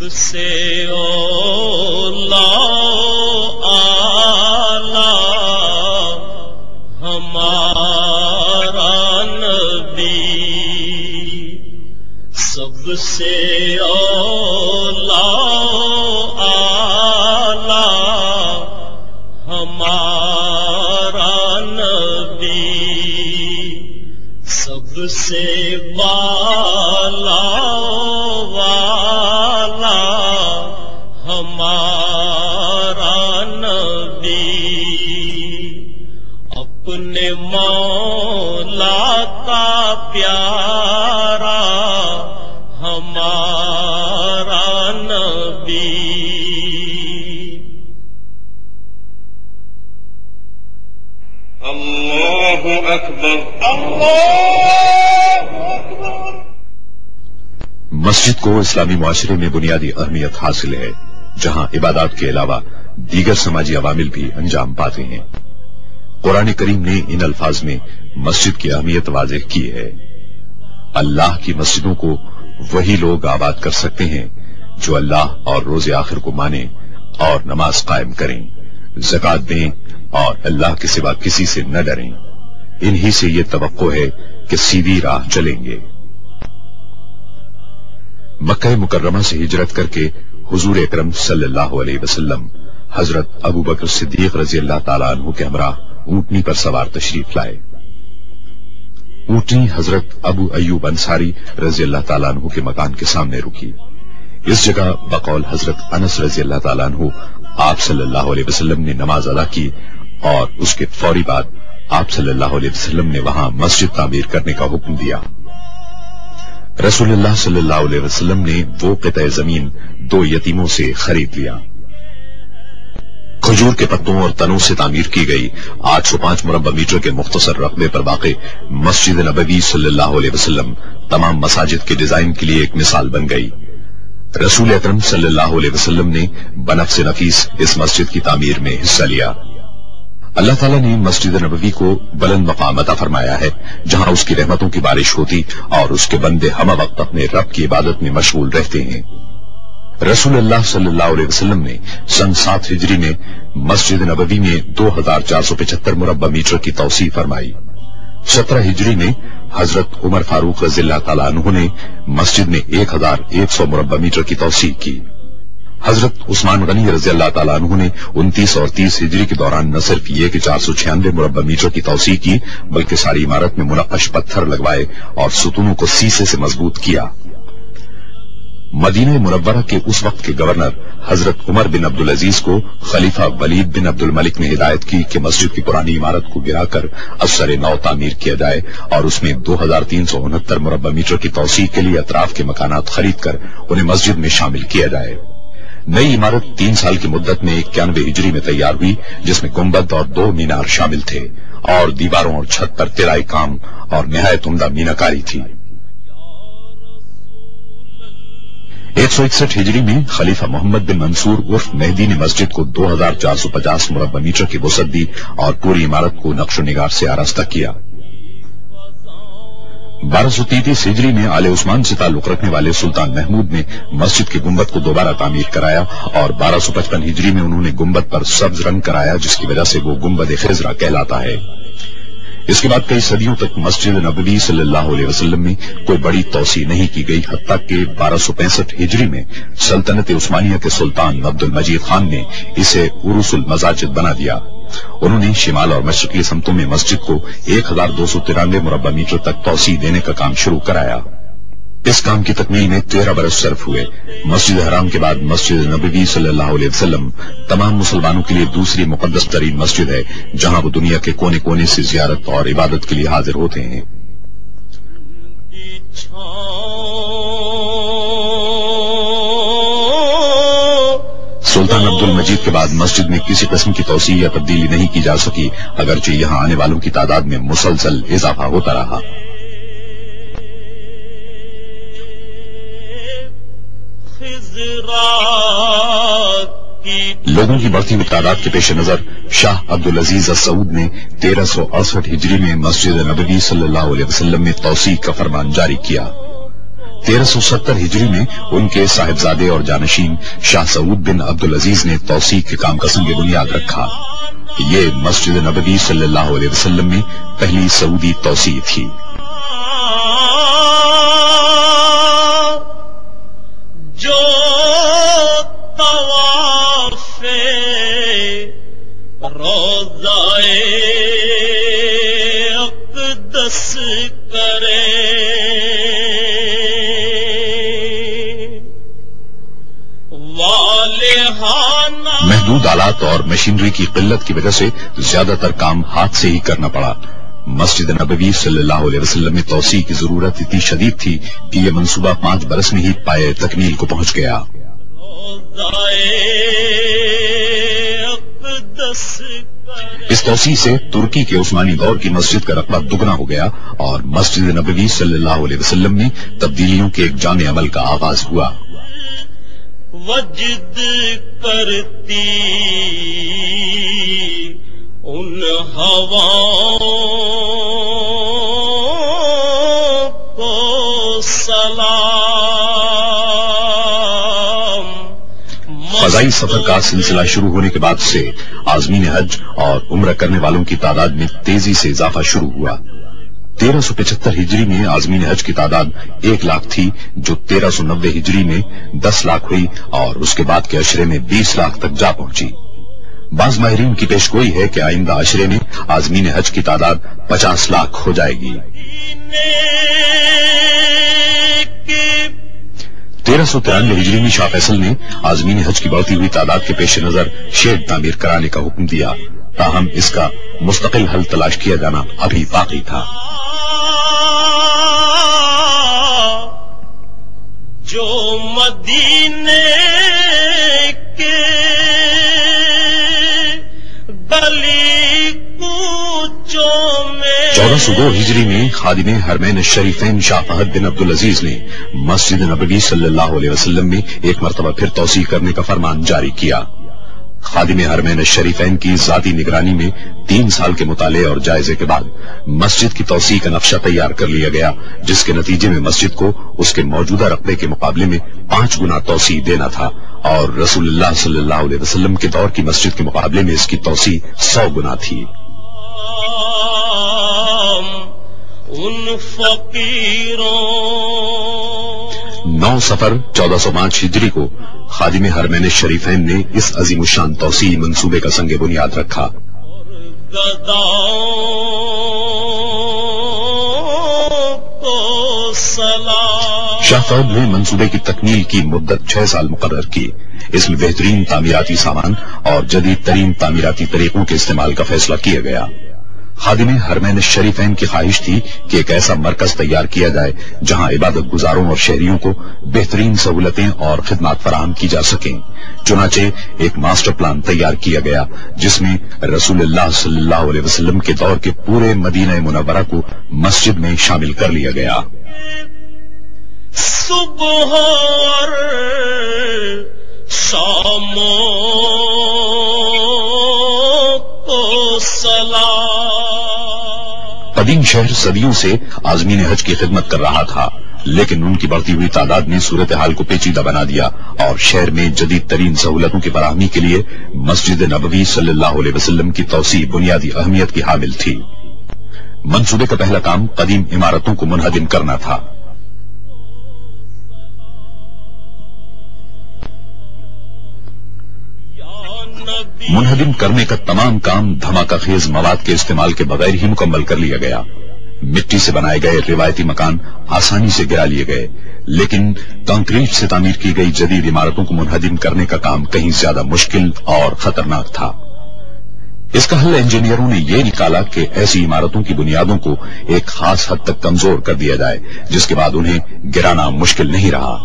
سے اولا آلہ ہمارا نبی، سب سے اولا آلہ ہمارا نبی، سب سے بالا والا ہمارا نبی، اپنے مولا کا پیارا ہمارا نبی۔ اللہ اکبر، اللہ اکبر۔ مسجد کو اسلامی معاشرے میں بنیادی اہمیت حاصل ہے، جہاں عبادات کے علاوہ دیگر سماجی عوامل بھی انجام پاتے ہیں۔ قرآن کریم نے ان الفاظ میں مسجد کی اہمیت واضح کی ہے۔ اللہ کی مسجدوں کو وہی لوگ آباد کر سکتے ہیں جو اللہ اور روز آخر کو مانیں اور نماز قائم کریں، زکوٰۃ دیں اور اللہ کے سوا کسی سے نہ ڈریں۔ انہی سے یہ توقع ہے کہ سیدھی راہ چلیں گے۔ مکہ مکرمہ سے ہجرت کر کے حضور اکرم صلی اللہ علیہ وسلم حضرت ابو بکر صدیق رضی اللہ تعالیٰ عنہ کے ہمراہ اونٹنی پر سوار تشریف لائے۔ اونٹنی حضرت ابو ایوب انصاری رضی اللہ تعالیٰ عنہ کے مکان کے سامنے رکی۔ اس جگہ بقول حضرت انس رضی اللہ تعالیٰ عنہ آپ صلی اللہ علیہ وسلم نے نماز ادا کی، اور اس کے فوری بعد آپ صلی اللہ علیہ وسلم نے وہاں مسجد تعمیر کرنے کا حکم دیا۔ رسول اللہ صلی اللہ علیہ وسلم نے وہ قطع زمین 2 یتیموں سے خرید لیا۔ کھجور کے پتوں اور تنوں سے تعمیر کی گئی 805 مربع میٹر کے مختصر رقبے پر واقع مسجد نبوی صلی اللہ علیہ وسلم تمام مساجد کے ڈیزائن کے لیے ایک مثال بن گئی۔ رسول اکرم صلی اللہ علیہ وسلم نے بنفس نفیس اس مسجد کی تعمیر میں حصہ لیا۔ اللہ تعالیٰ نے مسجد نبوی کو بلند مقام عطا فرمایا ہے، جہاں اس کی رحمتوں کی بارش ہوتی اور اس کے بندے ہمہ وقت اپنے رب کی عبادت میں مشغول رہتے ہیں۔ رسول اللہ صلی اللہ علیہ وسلم نے سن 7 ہجری میں مسجد نبوی میں 2475 مربع میٹر کی توسیع فرمائی۔ 17 ہجری میں حضرت عمر فاروق رضی اللہ تعالیٰ عنہ نے مسجد میں 1100 مربع میٹر کی توسیع کی۔ حضرت عثمان غنی رضی اللہ تعالیٰ عنہ نے 29 اور 30 ہجری کے دوران نہ صرف یہ کہ 496 مربع میٹر کی توسیع کی، بلکہ ساری عمارت میں منقش پتھر لگوائے اور ستونوں کو سیسے سے مضبوط کیا۔ مدینہ منورہ کے اس وقت کے گورنر حضرت عمر بن عبدالعزیز کو خلیفہ ولید بن عبد الملک نے ہدایت کی کہ مسجد کی پرانی عمارت کو گرا کر ازسر نو تعمیر کیا جائے اور اس میں 2369 مربع میٹر کی توسیع کے لیے اطراف کے مکانات خرید کر انہیں مسجد میں شامل کیا جائے۔ نئی عمارت 3 سال کی مدت میں 91 ہجری میں تیار ہوئی، جس میں گنبد اور 2 مینار شامل تھے اور دیواروں اور چھت پر طلائی کام اور نہایت عمدہ میناکاری تھی۔ 161 ہجری میں خلیفہ محمد بن منصور عرف مہدی نے مسجد کو 2450 مربع میٹر کی وسعت دی اور پوری عمارت کو نقش و نگار سے آراستہ کیا۔ 1233 ہجری میں آل عثمان سے تعلق رکھنے والے سلطان محمود نے مسجد کی گنبد کو دوبارہ تعمیر کرایا اور 1255 ہجری میں انہوں نے گنبد پر سبز رنگ کرایا، جس کی وجہ سے وہ گنبد خضرا کہلاتا ہے۔ اس کے بعد کئی صدیوں تک مسجد نبوی صلی اللہ علیہ وسلم میں کوئی بڑی توسیع نہیں کی گئی، حتیٰ کہ 1265 ہجری میں سلطنت عثمانیہ کے سلطان عبد المجید خان نے اسے عروس المساجد بنا دیا۔ انہوں نے شمال اور مشرقی سمتوں میں مسجد کو 1293 مربع میٹر تک توسیع دینے کا کام شروع کرایا۔ اس کام کی تکمیل میں 13 برس صرف ہوئے۔ مسجد حرام کے بعد مسجد نبوی صلی اللہ علیہ وسلم تمام مسلمانوں کے لیے دوسری مقدس ترین مسجد ہے، جہاں وہ دنیا کے کونے کونے سے زیارت اور عبادت کے لیے حاضر ہوتے ہیں۔ سلطان عبد المجید کے بعد مسجد میں کسی قسم کی توسیع یا تبدیلی نہیں کی جا سکی، اگرچہ یہاں آنے والوں کی تعداد میں مسلسل اضافہ ہوتا رہا۔ لوگوں کی بڑھتی ہوئی تعداد کے پیش نظر شاہ عبدالعزیز السعود نے 1368 ہجری میں مسجد نبوی صلی اللہ علیہ وسلم میں توسیع کا فرمان جاری کیا۔ 1370 ہجری میں ان کے صاحبزادے اور جانشین شاہ سعود بن عبدالعزیز نے توسیع کے کام کا سنگ بنیاد رکھا۔ یہ مسجد نبوی صلی اللہ علیہ وسلم میں پہلی سعودی توسیع تھی۔ جو طواف روضہ اقدس کرے، محدود آلات اور مشینری کی قلت کی وجہ سے زیادہ تر کام ہاتھ سے ہی کرنا پڑا۔ مسجد نبوی صلی اللہ علیہ وسلم میں توسیع کی ضرورت اتنی شدید تھی کہ یہ منصوبہ 5 برس میں ہی پائے تکمیل کو پہنچ گیا۔ اس توسیع سے ترکی کے عثمانی دور کی مسجد کا رقبہ دگنا ہو گیا اور مسجد نبوی صلی اللہ علیہ وسلم میں تبدیلیوں کے ایک جامع عمل کا آغاز ہوا۔ وجد کرتی ان ہواؤں کو سلام۔ فضائی سفر کا سلسلہ شروع ہونے کے بعد سے عازمین حج اور عمرہ کرنے والوں کی تعداد میں تیزی سے اضافہ شروع ہوا۔ 1375 ہجری میں عازمین حج کی تعداد 1 لاکھ تھی، جو 1390 ہجری میں 10 لاکھ ہوئی اور اس کے بعد کے عشرے میں 20 لاکھ تک جا پہنچی۔ بعض ماہرین کی پیشگوئی ہے کہ آئندہ عشرے میں عازمین حج کی تعداد 50 لاکھ ہو جائے گی۔ 1393 ہجری میں شاہ فیصل نے عازمین حج کی بڑھتی ہوئی تعداد کے پیش نظر شیڈ تعمیر کرانے کا حکم دیا، تاہم اس کا مستقل حل تلاش کیا جانا ابھی باقی تھا۔ جو مدینے کے گلی کوچوں میں 1402 ہجری میں خادم حرمین الشریفین شاہ فہد بن عبدالعزیز نے مسجد نبوی صلی اللہ علیہ وسلم میں ایک مرتبہ پھر توسیع کرنے کا فرمان جاری کیا۔ خادم حرمین الشریفین کی ذاتی نگرانی میں 3 سال کے مطالعے اور جائزے کے بعد مسجد کی توسیع کا نقشہ تیار کر لیا گیا، جس کے نتیجے میں مسجد کو اس کے موجودہ رقبے کے مقابلے میں 5 گنا توسیع دینا تھا، اور رسول اللہ صلی اللہ علیہ وسلم کے دور کی مسجد کے مقابلے میں اس کی توسیع 100 گنا تھی۔ ان فقیروں 9 صفر 1405 ہجری کو خادم حرمین الشریفین نے اس عظیم الشان توسیع منصوبے کا سنگ بنیاد رکھا۔ شاہ فہد نے منصوبے کی تکمیل کی مدت 6 سال مقرر کی۔ اس میں بہترین تعمیراتی سامان اور جدید ترین تعمیراتی طریقوں کے استعمال کا فیصلہ کیا گیا۔ خادم حرمین الشریفین کی خواہش تھی کہ ایک ایسا مرکز تیار کیا جائے جہاں عبادت گزاروں اور شہریوں کو بہترین سہولتیں اور خدمات فراہم کی جا سکیں۔ چنانچہ ایک ماسٹر پلان تیار کیا گیا جس میں رسول اللہ صلی اللہ علیہ وسلم کے دور کے پورے مدینہ منورہ کو مسجد میں شامل کر لیا گیا۔ صبح اور شام کو سلام۔ قدیم شہر صدیوں سے عازمین حج کی خدمت کر رہا تھا، لیکن ان کی بڑھتی ہوئی تعداد نے صورتحال کو پیچیدہ بنا دیا اور شہر میں جدید ترین سہولتوں کی فراہمی کے لیے مسجد نبوی صلی اللہ علیہ وسلم کی توسیع بنیادی اہمیت کی حامل تھی۔ منصوبے کا پہلا کام قدیم عمارتوں کو منہدم کرنا تھا۔ منہدم کرنے کا تمام کام دھماکہ خیز مواد کے استعمال کے بغیر ہی مکمل کر لیا گیا۔ مٹی سے بنائے گئے روایتی مکان آسانی سے گرا لیے گئے، لیکن کنکریٹ سے تعمیر کی گئی جدید عمارتوں کو منہدم کرنے کا کام کہیں زیادہ مشکل اور خطرناک تھا۔ اس کا حل انجینئروں نے یہ نکالا کہ ایسی عمارتوں کی بنیادوں کو ایک خاص حد تک کمزور کر دیا جائے، جس کے بعد انہیں گرانا مشکل نہیں رہا۔